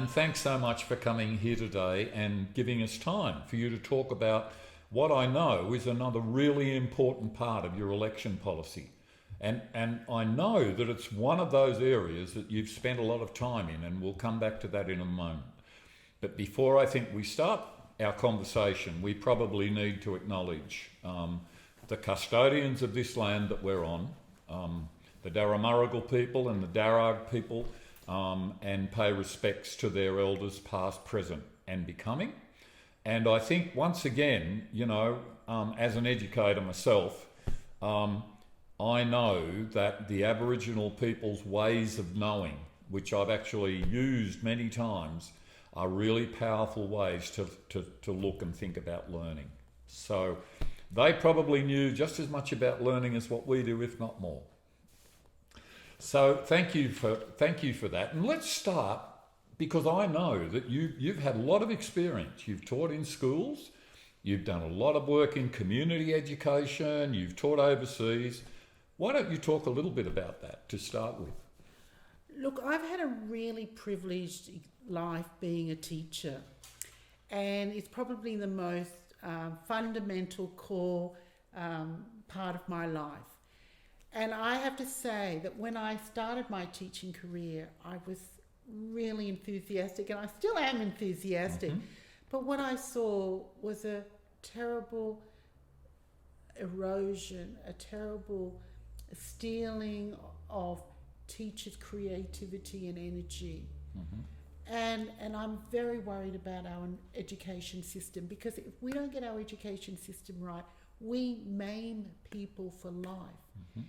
and thanks so much for coming here today and giving us time for you to talk about what I know is another really important part of your election policy. And I know that it's one of those areas that you've spent a lot of time in, and we'll come back to that in a moment. But before I think we start our conversation, we probably need to acknowledge the custodians of this land that we're on, the Darramurrugal people and the Darug people, and pay respects to their elders past, present and becoming. And I think once again, as an educator myself, I know that the Aboriginal people's ways of knowing, which I've actually used many times, are really powerful ways to look and think about learning. So they probably knew just as much about learning as what we do, if not more. So thank you for that. And let's start, because I know that you've had a lot of experience. You've taught in schools, you've done a lot of work in community education, you've taught overseas. Why don't you talk a little bit about that to start with? Look, I've had a really privileged life being a teacher, and it's probably the most fundamental core part of my life. And I have to say that when I started my teaching career, I was really enthusiastic, and I still am enthusiastic. Mm-hmm. But what I saw was a terrible erosion, a terrible stealing of teachers' creativity and energy. Mm-hmm. And I'm very worried about our education system, because if we don't get our education system right, we maim people for life. Mm-hmm.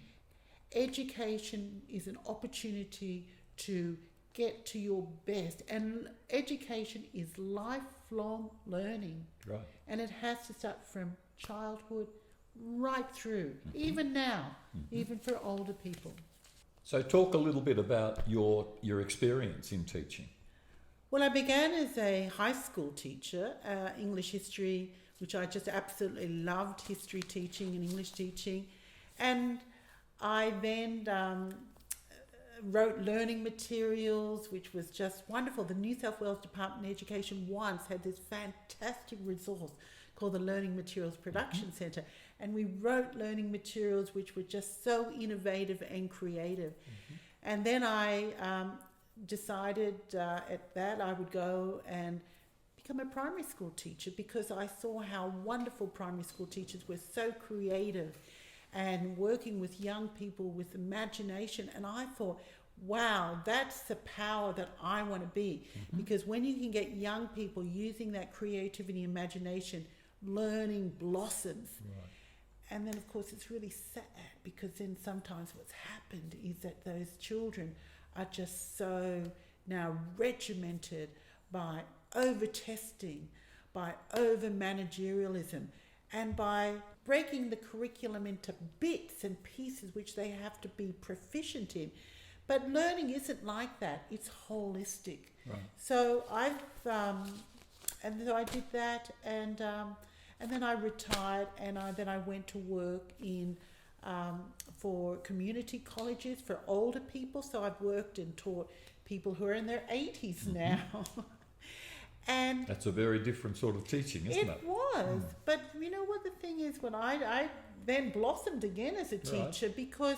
Education is an opportunity to get to your best, and education is lifelong learning. Right. And it has to start from childhood right through, mm-hmm. even now, mm-hmm. even for older people. So talk a little bit about your experience in teaching. Well, I began as a high school teacher, English history, which I just absolutely loved, history teaching and English teaching. And I then wrote learning materials, which was just wonderful. The New South Wales Department of Education once had this fantastic resource called the Learning Materials Production mm-hmm. Centre. And we wrote learning materials which were just so innovative and creative. Mm-hmm. And then I decided at that I would go and become a primary school teacher, because I saw how wonderful primary school teachers were, so creative and working with young people with imagination. And I thought, wow, that's the power that I want to be. Mm-hmm. Because when you can get young people using that creativity and imagination, learning blossoms. Right. And then, of course, it's really sad, because then sometimes what's happened is that those children are just so now regimented by over-testing, by over-managerialism, and by breaking the curriculum into bits and pieces which they have to be proficient in. But learning isn't like that. It's holistic. Right. So I did that, and then I retired, and then I went to work in for community colleges for older people. So I've worked and taught people who are in their 80s mm-hmm. now. And that's a very different sort of teaching, isn't it? It was. But you know what the thing is, when I then blossomed again as a teacher, right. because,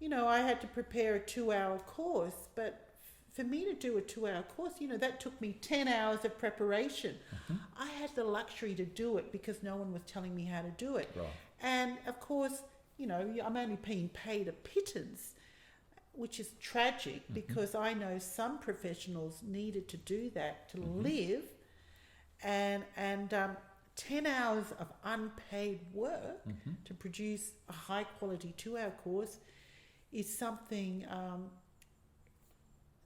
I had to prepare a 2-hour course. But for me to do a 2-hour course, that took me 10 hours of preparation. Mm-hmm. I had the luxury to do it because no one was telling me how to do it. Right. And of course, I'm only being paid a pittance, which is tragic, mm-hmm. because I know some professionals needed to do that to mm-hmm. live, and 10 hours of unpaid work mm-hmm. to produce a high quality 2-hour course is something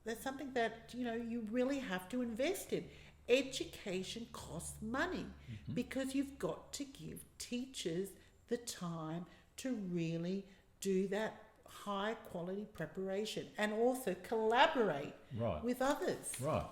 that's something that you really have to invest in. Education costs money mm-hmm. because you've got to give teachers the time to really do that high quality preparation, and also collaborate right. with others. Right.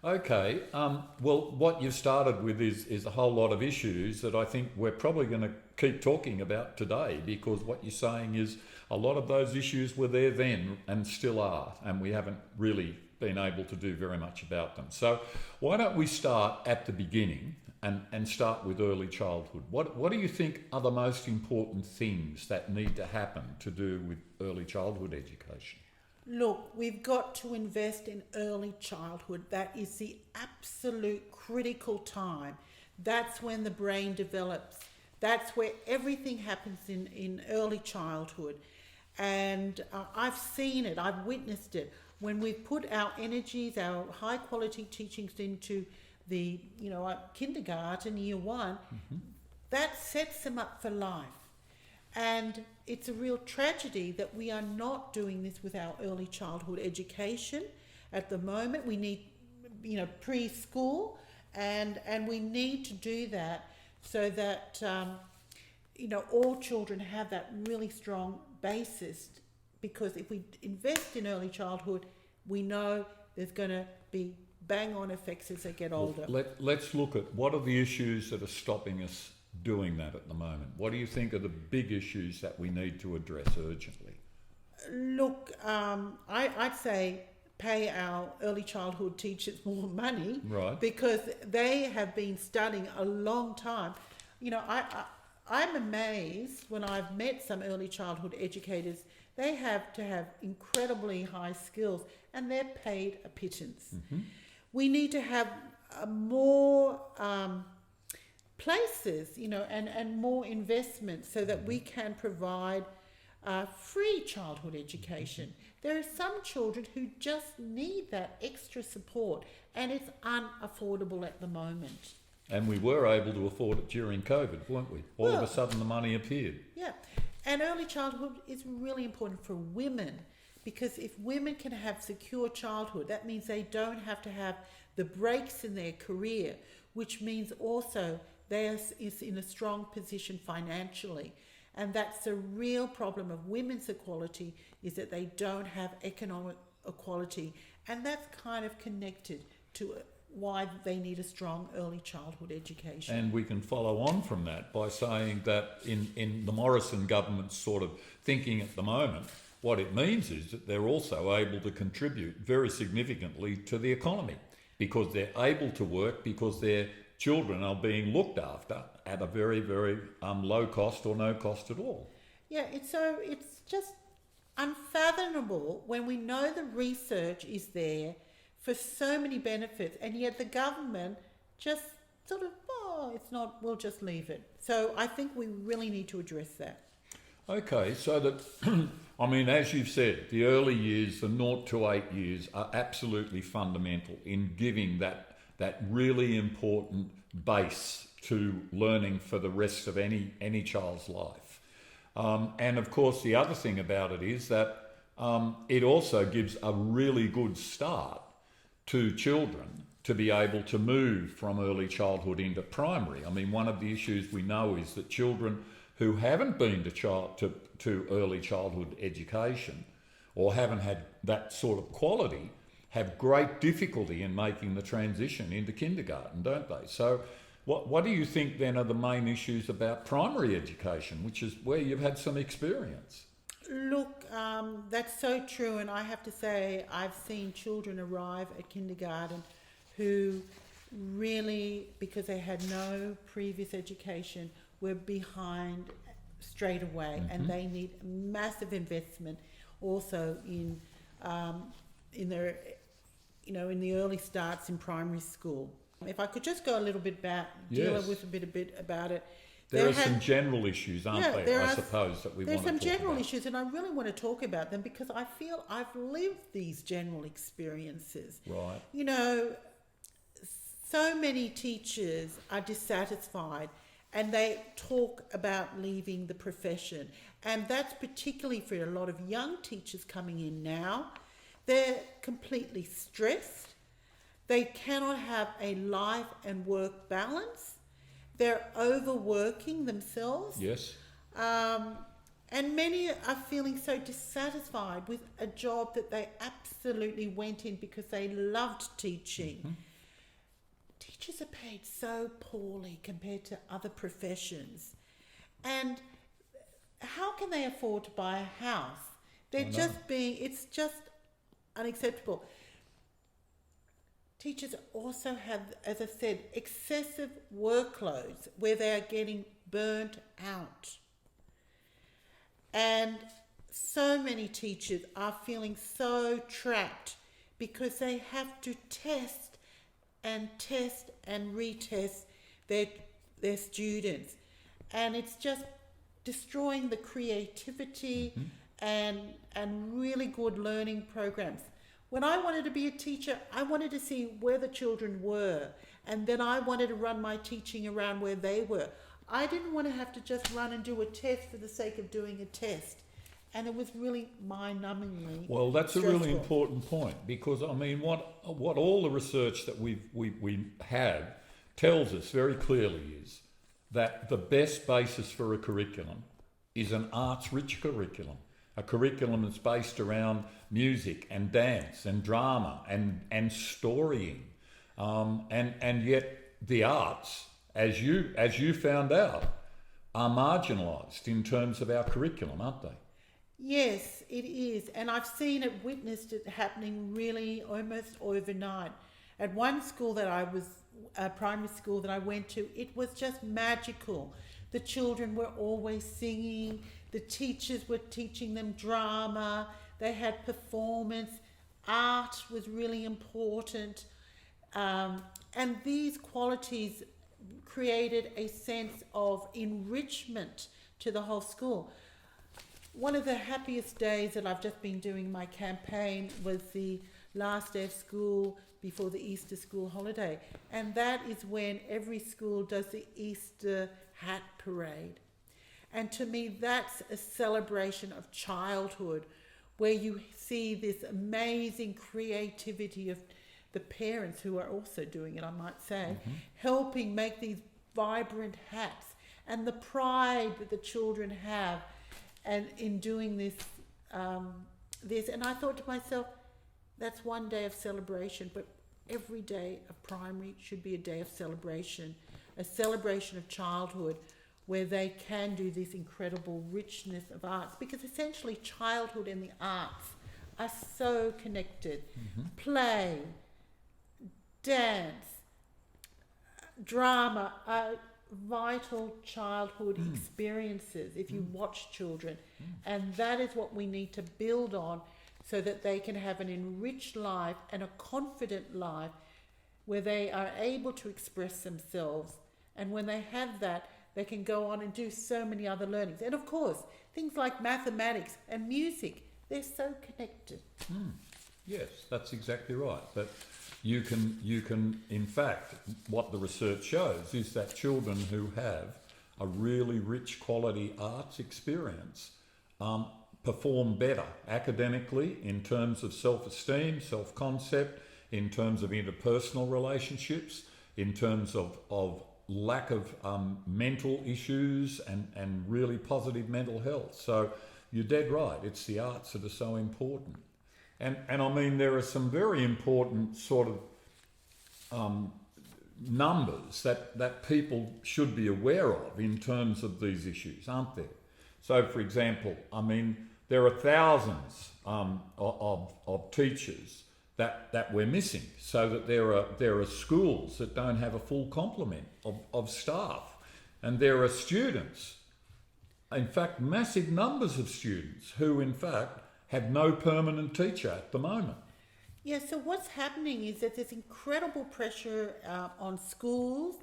Okay. Well, what you've started with is a whole lot of issues that I think we're probably going to keep talking about today, because what you're saying is a lot of those issues were there then and still are, and we haven't really been able to do very much about them. So why don't we start at the beginning and start with early childhood? What do you think are the most important things that need to happen to do with early childhood education? Look, we've got to invest in early childhood. That is the absolute critical time. That's when the brain develops. That's where everything happens in early childhood. And I've seen it, I've witnessed it. When we've put our energies, our high quality teachings into the, kindergarten, year one, that sets them up for life. And it's a real tragedy that we are not doing this with our early childhood education at the moment. We need, preschool, and we need to do that so that, all children have that really strong basis. Because if we invest in early childhood, we know there's going to be bang-on effects as they get older. Let's look at what are the issues that are stopping us doing that at the moment. What do you think are the big issues that we need to address urgently? Look, I'd say pay our early childhood teachers more money, right? Because they have been studying a long time. I'm amazed when I've met some early childhood educators. They have to have incredibly high skills, and they're paid a pittance. We need to have more places, and more investment so that we can provide free childhood education. There are some children who just need that extra support, and it's unaffordable at the moment. And we were able to afford it during COVID, weren't we? All of a sudden the money appeared. Yeah. And early childhood is really important for women, because if women can have secure childhood, that means they don't have to have the breaks in their career, which means also they are in a strong position financially. And that's the real problem of women's equality, is that they don't have economic equality. And that's kind of connected to why they need a strong early childhood education. And we can follow on from that by saying that in the Morrison government's sort of thinking at the moment, what it means is that they're also able to contribute very significantly to the economy, because they're able to work, because their children are being looked after at a very, very low cost or no cost at all. Yeah, it's just unfathomable when we know the research is there for so many benefits, and yet the government just sort of, it's not, we'll just leave it. So I think we really need to address that. Okay, so that, as you've said, the early years, the 0 to 8 years, are absolutely fundamental in giving that really important base to learning for the rest of any child's life. And of course, the other thing about it is that it also gives a really good start to children to be able to move from early childhood into primary. One of the issues we know is that children who haven't been to early childhood education or haven't had that sort of quality have great difficulty in making the transition into kindergarten, don't they? So what do you think then are the main issues about primary education, which is where you've had some experience? Look, that's so true, and I have to say I've seen children arrive at kindergarten who really, because they had no previous education, were behind straight away, and they need massive investment also in their, in the early starts in primary school. If I could just go a little bit back, deal with a bit about it. There are some general issues, aren't there, I suppose, that we want to talk about. There's some general issues, and I really want to talk about them because I feel I've lived these general experiences. Right. So many teachers are dissatisfied and they talk about leaving the profession. And that's particularly for a lot of young teachers coming in now. They're completely stressed. They cannot have a life and work balance. They're overworking themselves. Yes. And many are feeling so dissatisfied with a job that they absolutely went in because they loved teaching. Teachers are paid so poorly compared to other professions. And how can they afford to buy a house? It's just unacceptable. teachers also have, as I said, excessive workloads where they are getting burnt out. And so many teachers are feeling so trapped because they have to test and retest their students. And it's just destroying the creativity and really good learning programs. When I wanted to be a teacher, I wanted to see where the children were, and then I wanted to run my teaching around where they were. I didn't want to have to just run and do a test for the sake of doing a test. And it was really mind-numbingly Well, that's stressful. a really important point, because I mean, what all the research that we have tells us very clearly is that the best basis for a curriculum is an arts-rich curriculum, a curriculum that's based around music and dance and drama and storying, and yet the arts, as you found out, are marginalised in terms of our curriculum, aren't they? Yes, it is. And I've seen it, witnessed it happening really almost overnight. At one school that I was, a primary school that I went to, it was just magical. The children were always singing. The teachers were teaching them drama. They had performance. Art was really important. And these qualities created a sense of enrichment to the whole school. One of the happiest days that I've just been doing my campaign was the last day of school before the Easter school holiday. And that is when every school does the Easter hat parade. And to me, that's a celebration of childhood, where you see this amazing creativity of the parents, who are also doing it, I might say, helping make these vibrant hats, and the pride that the children have and in doing this. And I thought to myself, that's one day of celebration, but every day of primary should be a day of celebration, a celebration of childhood, where they can do this incredible richness of arts, because essentially childhood and the arts are so connected. Play, dance, drama are vital childhood experiences if you watch children. And that is what we need to build on, so that they can have an enriched life and a confident life where they are able to express themselves. And when they have that, they can go on and do so many other learnings. And of course, things like mathematics and music, they're so connected. Yes, that's exactly right. But you can, in fact, what the research shows is that children who have a really rich quality arts experience perform better academically, in terms of self-esteem, self-concept, in terms of interpersonal relationships, in terms of lack of mental issues and really positive mental health. So you're dead right, it's the arts that are so important. And I mean, there are some very important sort of numbers that people should be aware of in terms of these issues, aren't there? So, for example, I mean, there are thousands of teachers that we're missing, so that there are schools that don't have a full complement of staff, and there are students, in fact, massive numbers of students who, in fact, have no permanent teacher at the moment. Yeah, so what's happening is that there's incredible pressure on schools,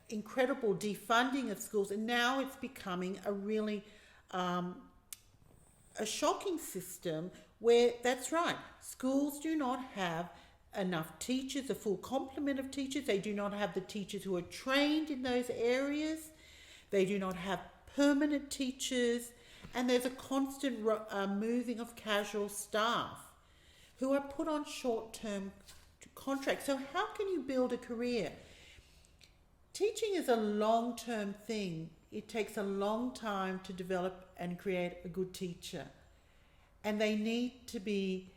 incredible defunding of schools, and now it's becoming a really a shocking system where, that's right, schools do not have enough teachers, a full complement of teachers. They do not have the teachers who are trained in those areas. They do not have permanent teachers. And there's a constant moving of casual staff who are put on short-term contracts. So how can you build a career? Teaching is a long-term thing. It takes a long time to develop and create a good teacher. And they need to be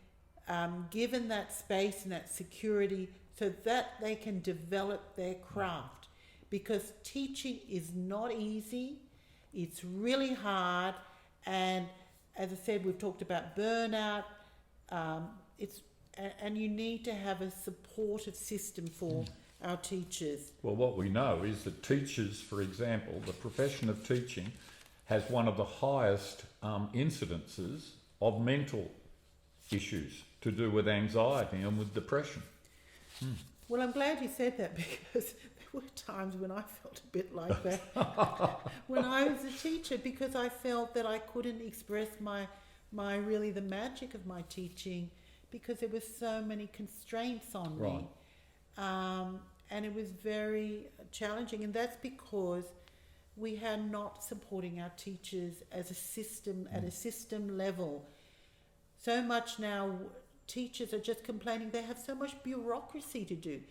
given that space and that security so that they can develop their craft. Because teaching is not easy. It's really hard. And as I said, we've talked about burnout. It's and you need to have a supportive system for our teachers. Well, what we know is that teachers, for example, the profession of teaching has one of the highest incidences of mental issues to do with anxiety and with depression. Well, I'm glad you said that, because there were times when I felt a bit like that when I was a teacher, because I felt that I couldn't express my really the magic of my teaching, because there were so many constraints on me. And it was very challenging, and that's because we are not supporting our teachers as a system, at a system level. So much now, teachers are just complaining they have so much bureaucracy to do.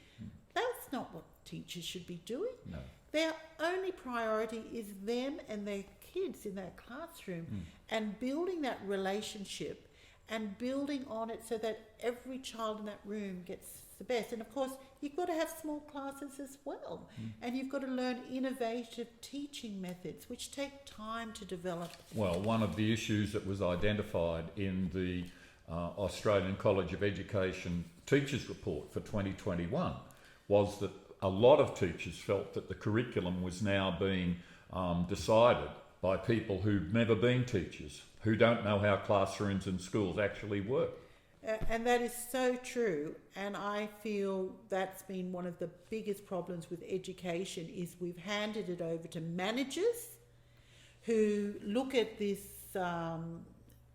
That's not what teachers should be doing. No. Their only priority is them and their kids in that classroom, and building that relationship and building on it so that every child in that room gets the best. And of course, you've got to have small classes as well, and you've got to learn innovative teaching methods which take time to develop. Well, one of the issues that was identified in the Australian College of Education Teachers Report for 2021 was that a lot of teachers felt that the curriculum was now being decided by people who've never been teachers, who don't know how classrooms and schools actually work. And that is so true, and I feel that's been one of the biggest problems with education, is we've handed it over to managers who look at this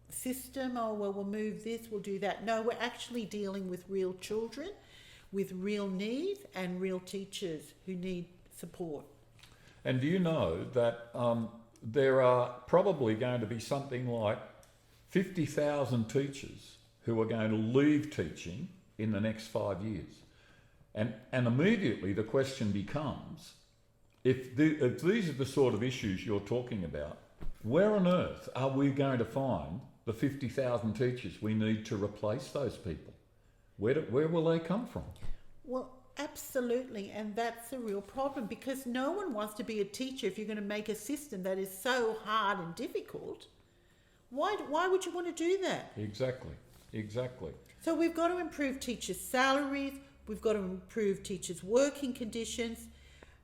system, oh well, we'll move this, we'll do that. No, we're actually dealing with real children with real needs and real teachers who need support. And do you know that there are probably going to be something like 50,000 teachers who are going to leave teaching in the next 5 years? And immediately the question becomes, if these are the sort of issues you're talking about, where on earth are we going to find the 50,000 teachers we need to replace those people? Where will they come from? Well, absolutely, and that's a real problem, because no one wants to be a teacher if you're going to make a system that is so hard and difficult. Why would you want to do that? Exactly. So we've got to improve teachers' salaries, we've got to improve teachers' working conditions.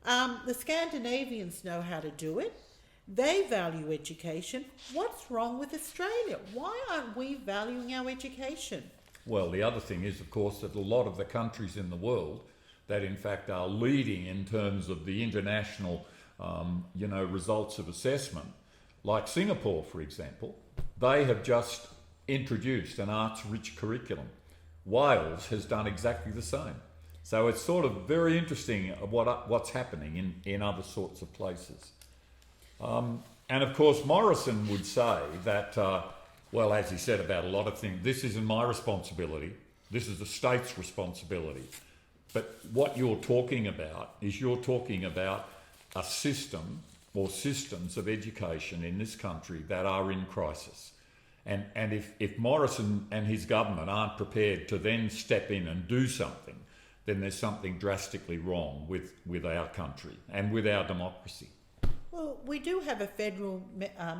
The Scandinavians know how to do it. They value education. What's wrong with Australia? Why aren't we valuing our education? Well, the other thing is, of course, that a lot of the countries in the world that in fact are leading in terms of the international results of assessment, like Singapore, for example, they have just introduced an arts-rich curriculum. Wales has done exactly the same. So it's sort of very interesting what's happening in other sorts of places. And of course, Morrison would say that, well, as he said about a lot of things, this isn't my responsibility, this is the state's responsibility. But what you're talking about is you're talking about a system or systems of education in this country that are in crisis. And if Morrison and his government aren't prepared to then step in and do something, then there's something drastically wrong with our country and with our democracy. Well, we do have a federal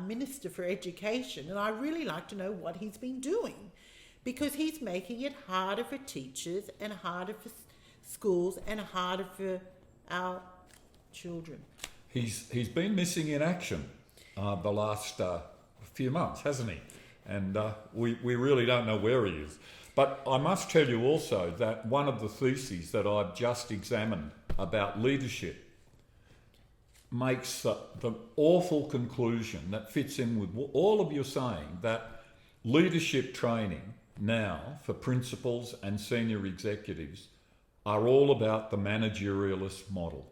minister for education, and I really like to know what he's been doing, because he's making it harder for teachers and harder for schools and harder for our children. He's been missing in action the last few months, hasn't he? And we really don't know where he is. But I must tell you also that one of the theses that I've just examined about leadership makes the awful conclusion that fits in with all of your saying, that leadership training now for principals and senior executives are all about the managerialist model.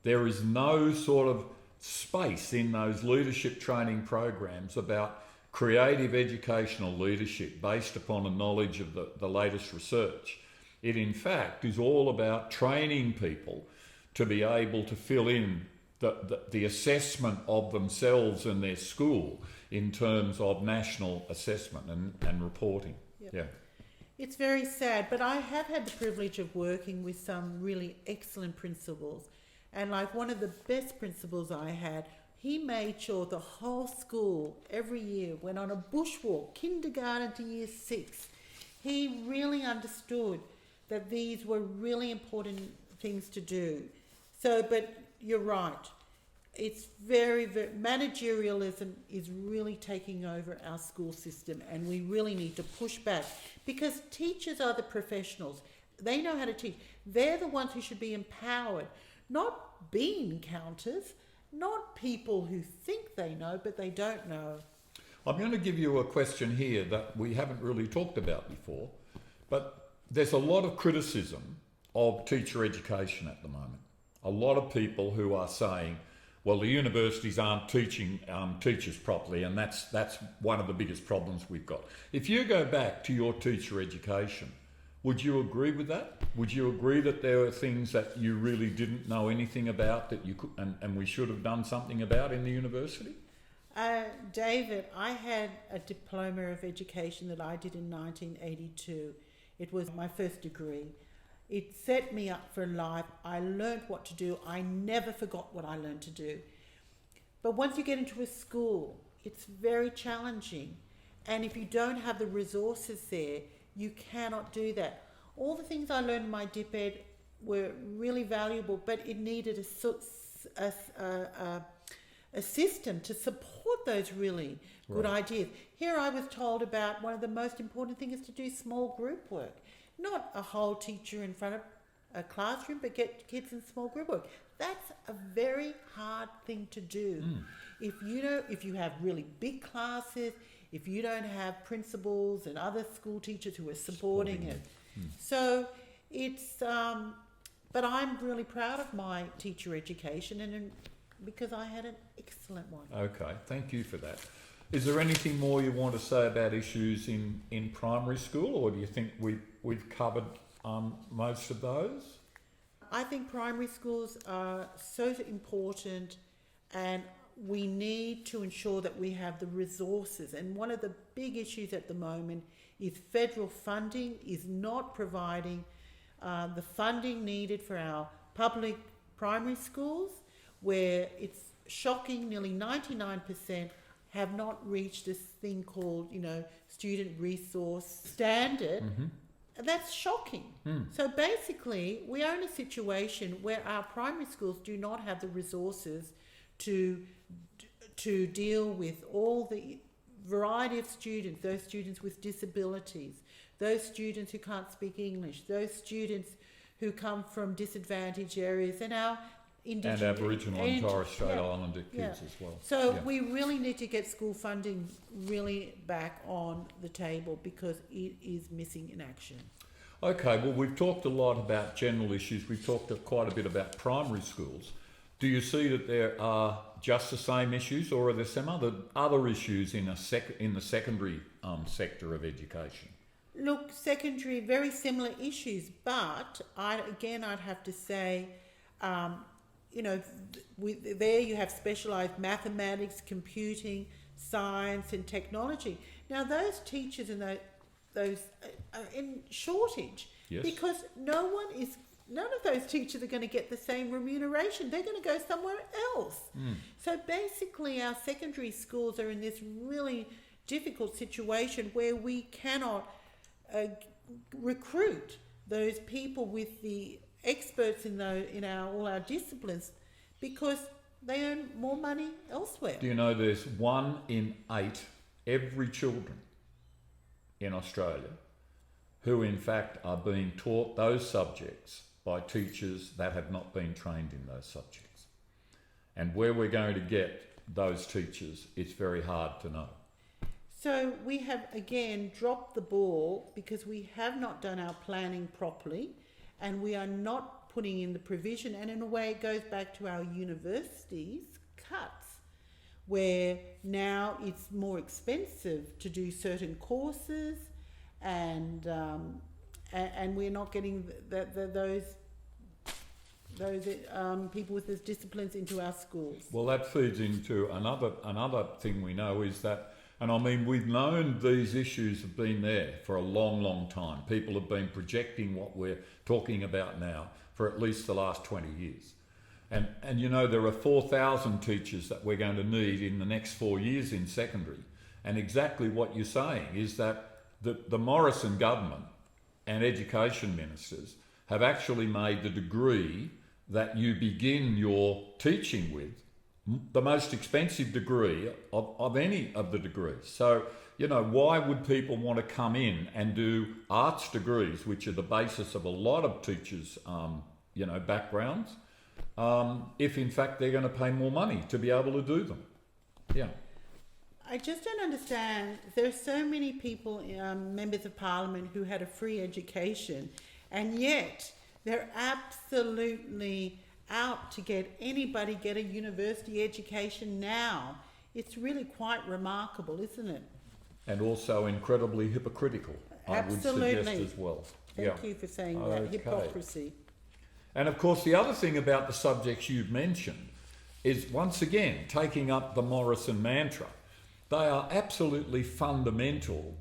There is no sort of space in those leadership training programs about creative educational leadership based upon a knowledge of the latest research. It in fact is all about training people to be able to fill in the assessment of themselves and their school in terms of national assessment and reporting. Yep. Yeah. It's very sad, but I have had the privilege of working with some really excellent principals. And like one of the best principals I had, he made sure the whole school every year went on a bushwalk, kindergarten to year 6. he really understood that these were really important things to do. So, but you're right. It's very, managerialism is really taking over our school system, and we really need to push back, because teachers are the professionals. They know how to teach. They're the ones who should be empowered, not bean counters, not people who think they know but they don't know. I'm going to give you a question here that we haven't really talked about before, but there's a lot of criticism of teacher education at the moment. A lot of people who are saying, well, the universities aren't teaching teachers properly, and that's one of the biggest problems we've got. If you go back to your teacher education, would you agree with that? Would you agree that there are things that you really didn't know anything about that you could, and we should have done something about in the university? David, I had a diploma of education that I did in 1982. It was my first degree. It set me up for life. I learned what to do. I never forgot what I learned to do. But once you get into a school, it's very challenging. And if you don't have the resources there, you cannot do that. All the things I learned in my dip ed were really valuable, but it needed a system to support those really good ideas. Here I was told about one of the most important things is to do small group work. Not a whole teacher in front of a classroom, but get kids in small group work. That's a very hard thing to do. If you have really big classes, if you don't have principals and other school teachers who are supporting it. So it's, but I'm really proud of my teacher education, and because I had an excellent one. Okay, thank you for that. Is there anything more you want to say about issues in primary school, or do you think we've covered most of those? I think primary schools are so important, and we need to ensure that we have the resources. And one of the big issues at the moment is federal funding is not providing the funding needed for our public primary schools, where it's shocking, nearly 99% have not reached this thing called, student resource standard. And that's shocking. So basically, we are in a situation where our primary schools do not have the resources to deal with all the variety of students, those students with disabilities, those students who can't speak English, those students who come from disadvantaged areas, and our Indigenous and Aboriginal and Torres Strait Islander kids as well. So we really need to get school funding really back on the table, because it is missing in action. Okay, well, we've talked a lot about general issues. We've talked quite a bit about primary schools. Do you see that there are just the same issues, or are there some other issues in the secondary sector of education? Look, secondary, very similar issues, but I'd have to say, there you have specialised mathematics, computing, science and technology. Now those teachers and those are in shortage, because none of those teachers are going to get the same remuneration. They're going to go somewhere else. So basically our secondary schools are in this really difficult situation where we cannot recruit those people with the experts in all our disciplines, because they earn more money elsewhere. Do you know there's 1 in 8 every children in Australia who in fact are being taught those subjects by teachers that have not been trained in those subjects? And where we're going to get those teachers, it's very hard to know. So we have again dropped the ball, because we have not done our planning properly, and we are not putting in the provision. And in a way it goes back to our universities' cuts, where now it's more expensive to do certain courses, and we're not getting those people with those disciplines into our schools. Well, that feeds into another thing we know is that, and I mean, we've known these issues have been there for a long, long time. People have been projecting what we're talking about now for at least the last 20 years. And there are 4,000 teachers that we're going to need in the next 4 years in secondary. And exactly what you're saying is that the Morrison government and education ministers have actually made the degree that you begin your teaching with the most expensive degree of any of the degrees. So, you know, why would people want to come in and do arts degrees, which are the basis of a lot of teachers' backgrounds, if in fact they're going to pay more money to be able to do them? Yeah. I just don't understand. There are so many people, members of parliament, who had a free education, and yet they're absolutely out to get anybody get a university education now. It's really quite remarkable, isn't it? And also incredibly hypocritical, Absolutely. I would suggest as well. Thank you for saying that. Okay. Hypocrisy. And of course, the other thing about the subjects you've mentioned is, once again, taking up the Morrison mantra. They are absolutely fundamental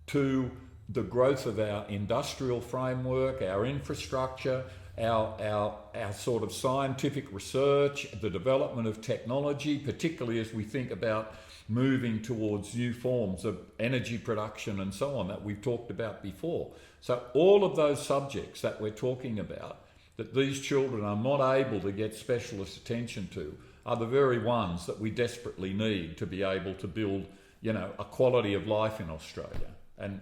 to the growth of our industrial framework, our infrastructure, our sort of scientific research, the development of technology, particularly as we think about moving towards new forms of energy production and so on that we've talked about before. So all of those subjects that we're talking about, that these children are not able to get specialist attention to, are the very ones that we desperately need to be able to build, you know, a quality of life in Australia and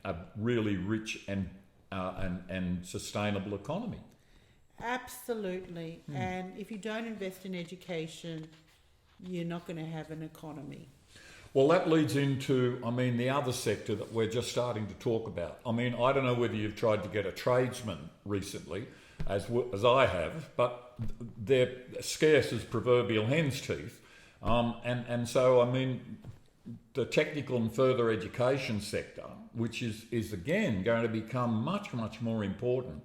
a really rich and sustainable economy. Absolutely. And if you don't invest in education, you're not going to have an economy. Well, that leads into, the other sector that we're just starting to talk about. I don't know whether you've tried to get a tradesman recently, as I have, but they're scarce as proverbial hen's teeth. So the technical and further education sector, which is again going to become much, much more important.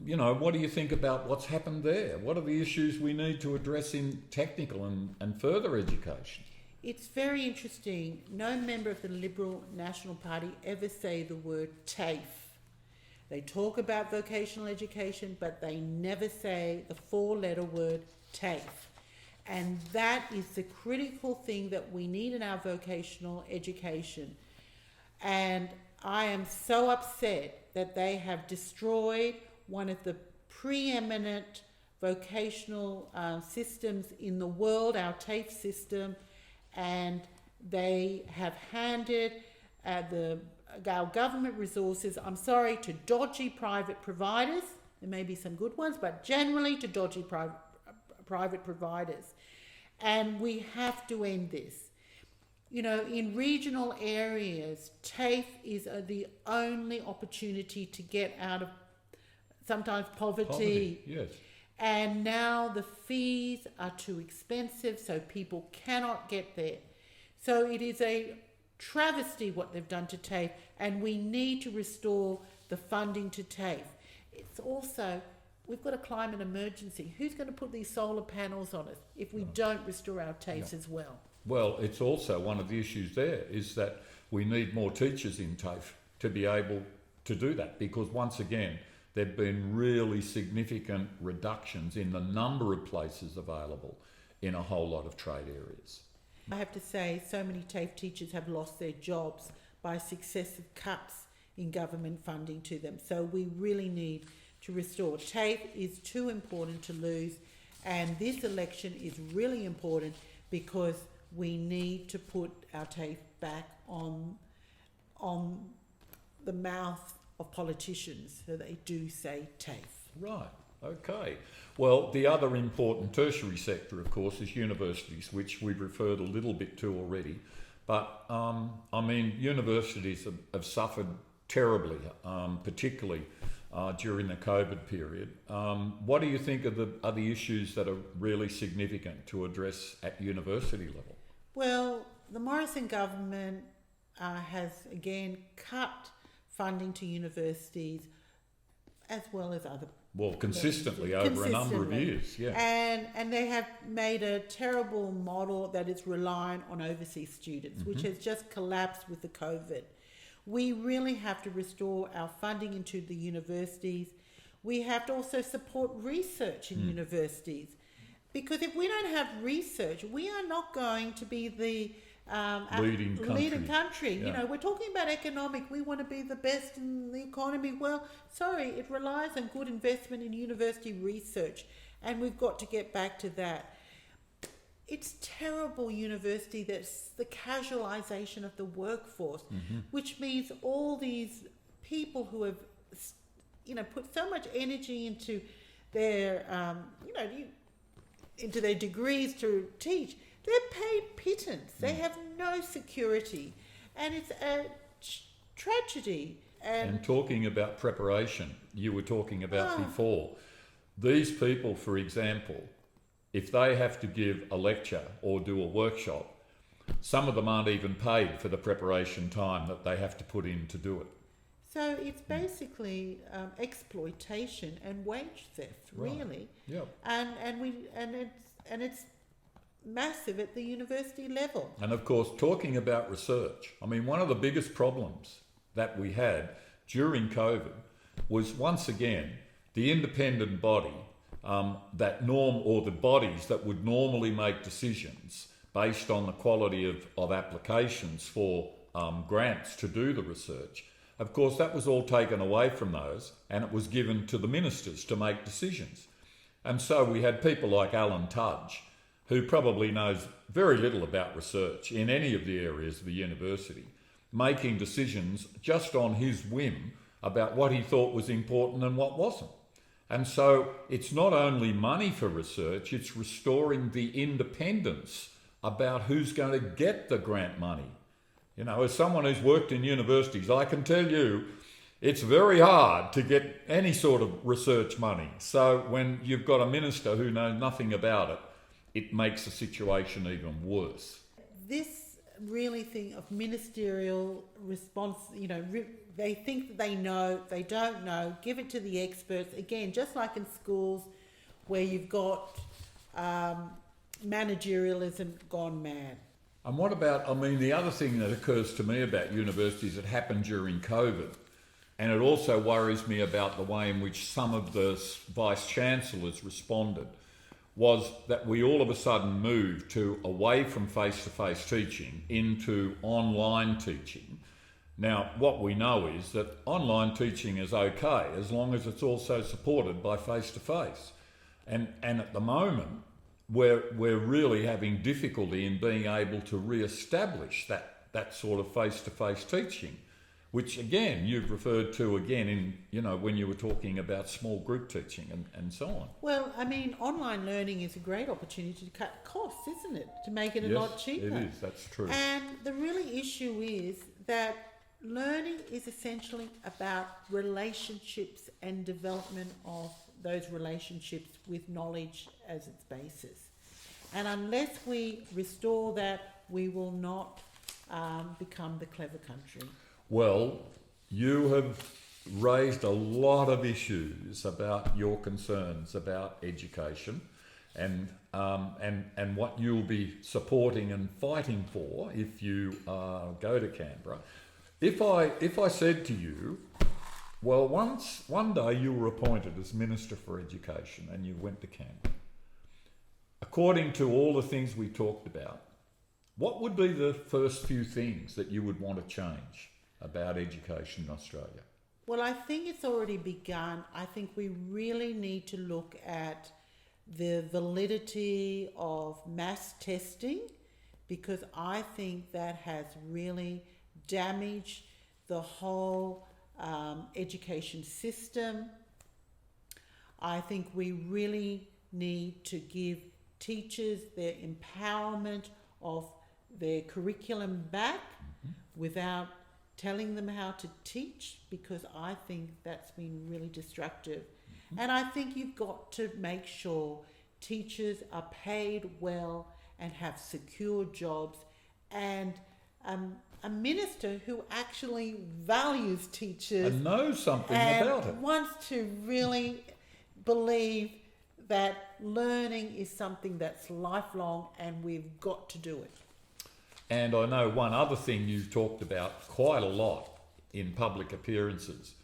You know, what do you think about what's happened there? What are the issues we need to address in technical and further education? It's very interesting. No member of the Liberal National Party ever say the word TAFE. They talk about vocational education, but they never say the four-letter word TAFE. And that is the critical thing that we need in our vocational education. And I am so upset that they have destroyed one of the preeminent vocational systems in the world, our TAFE system, and they have handed our government resources, I'm sorry, to dodgy private providers. There may be some good ones, but generally to dodgy private providers. And we have to end this. You know, in regional areas, TAFE is the only opportunity to get out of sometimes poverty. Yes. And now the fees are too expensive, so people cannot get there. So it is a travesty what they've done to TAFE, and we need to restore the funding to TAFE. It's also, we've got a climate emergency. Who's going to put these solar panels on us if we don't restore our TAFEs as well? Well, it's also one of the issues there is that we need more teachers in TAFE to be able to do that, because once again, there have been really significant reductions in the number of places available in a whole lot of trade areas. I have to say, so many TAFE teachers have lost their jobs by successive cuts in government funding to them. So we really need to restore. TAFE is too important to lose, and this election is really important because we need to put our TAFE back on the mouth of politicians so they do say TAFE. Right, okay. Well, the other important tertiary sector, of course, is universities, which we've referred a little bit to already. But, universities have suffered terribly, particularly during the COVID period. What do you think are the issues that are really significant to address at university level? Well, the Morrison government has again cut funding to universities as well as other. Well, consistently over a number of years, yeah. And they have made a terrible model that is reliant on overseas students, which has just collapsed with the COVID. We really have to restore our funding into the universities. We have to also support research in universities, because if we don't have research, we are not going to be leading country. Yeah. You know, we're talking about economic. We want to be the best in the economy. Well, sorry, it relies on good investment in university research, and we've got to get back to that. It's terrible, university, that's the casualisation of the workforce, which means all these people who have, you know, put so much energy into their, into their degrees to teach. They're paid pittance. They have no security, and it's a tragedy. And talking about preparation, you were talking about before. These people, for example, if they have to give a lecture or do a workshop, some of them aren't even paid for the preparation time that they have to put in to do it. So it's basically exploitation and wage theft, really. Yep. And it's massive at the university level. And of course, talking about research, I mean, one of the biggest problems that we had during COVID was, once again, the independent body, the bodies that would normally make decisions based on the quality of applications for grants to do the research. Of course, that was all taken away from those, and it was given to the ministers to make decisions. And so we had people like Alan Tudge, who probably knows very little about research in any of the areas of the university, making decisions just on his whim about what he thought was important and what wasn't. And so it's not only money for research, it's restoring the independence about who's going to get the grant money. You know, as someone who's worked in universities, I can tell you it's very hard to get any sort of research money. So when you've got a minister who knows nothing about it, it makes the situation even worse. This really thing of ministerial response, you know, they think that they know, they don't know, give it to the experts. Again, just like in schools where you've got managerialism gone mad. And what about, I mean, the other thing that occurs to me about universities that happened during COVID, and it also worries me about the way in which some of the vice-chancellors responded, was that we all of a sudden moved away from face-to-face teaching into online teaching. Now, what we know is that online teaching is okay as long as it's also supported by face-to-face. And at the moment, we're really having difficulty in being able to re-establish that sort of face-to-face teaching, which again, you've referred to again in, you know, when you were talking about small group teaching and so on. Well, I mean, online learning is a great opportunity to cut costs, isn't it? To make it a lot cheaper. It is, that's true. And the really issue is that learning is essentially about relationships and development of those relationships with knowledge as its basis. And unless we restore that, we will not become the clever country. Well, you have raised a lot of issues about your concerns about education and what you'll be supporting and fighting for if you go to Canberra. If I said to you, well, one day you were appointed as Minister for Education and you went to Canberra, according to all the things we talked about, what would be the first few things that you would want to change about education in Australia? Well, I think it's already begun. I think we really need to look at the validity of mass testing, because I think that has really damaged the whole education system. I think we really need to give teachers their empowerment of their curriculum back without telling them how to teach, because I think that's been really destructive. And I think you've got to make sure teachers are paid well and have secure jobs, and a minister who actually values teachers and knows something and about it. Wants to really believe that learning is something that's lifelong and we've got to do it. And I know one other thing you've talked about quite a lot in public appearances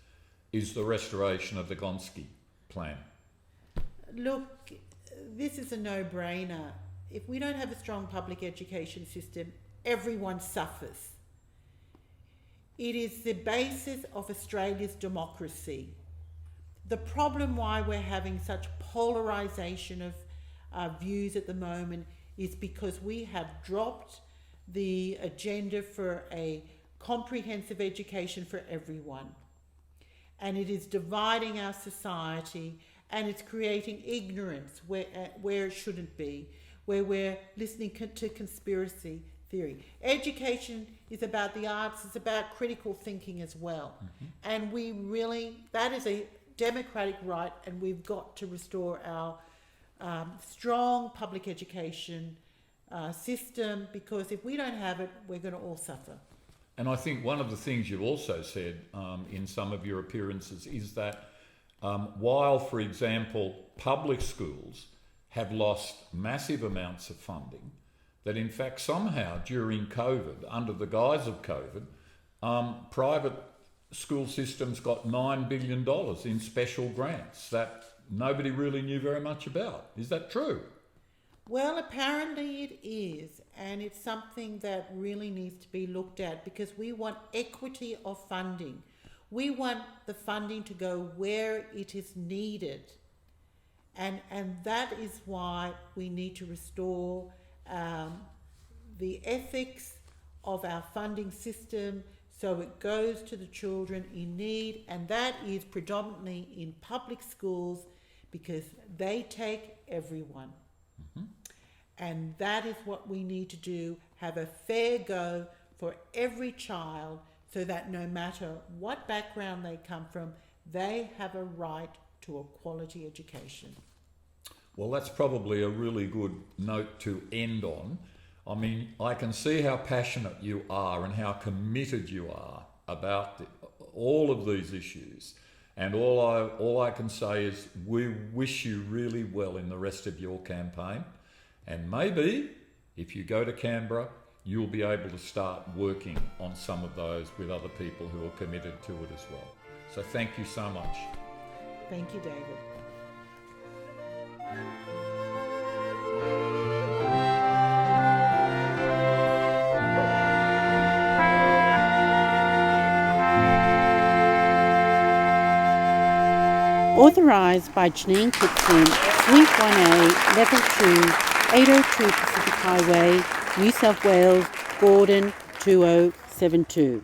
is the restoration of the Gonski plan. Look, this is a no-brainer. If we don't have a strong public education system, everyone suffers. It is the basis of Australia's democracy. The problem why we're having such polarisation of views at the moment is because we have dropped the agenda for a comprehensive education for everyone. And it is dividing our society, and it's creating ignorance where it shouldn't be, where we're listening to conspiracy theory. Education is about the arts, it's about critical thinking as well. And that is a democratic right, and we've got to restore our strong public education system, because if we don't have it, we're going to all suffer. And I think one of the things you've also said in some of your appearances is that while, for example, public schools have lost massive amounts of funding, that in fact somehow during COVID, under the guise of COVID, private school systems got $9 billion in special grants that nobody really knew very much about. Is that true? Well, apparently it is, and it's something that really needs to be looked at, because we want equity of funding. We want the funding to go where it is needed. And that is why we need to restore the ethics of our funding system so it goes to the children in need, and that is predominantly in public schools, because they take everyone. And that is what we need to do, have a fair go for every child, so that no matter what background they come from, they have a right to a quality education. Well, that's probably a really good note to end on. I mean, I can see how passionate you are and how committed you are about all of these issues. And all I can say is we wish you really well in the rest of your campaign. And maybe if you go to Canberra, you'll be able to start working on some of those with other people who are committed to it as well. So thank you so much. Thank you, David. Authorised by Janine Kitson, Suite 1A, Level 2, 802 Pacific Highway, New South Wales, Gordon 2072.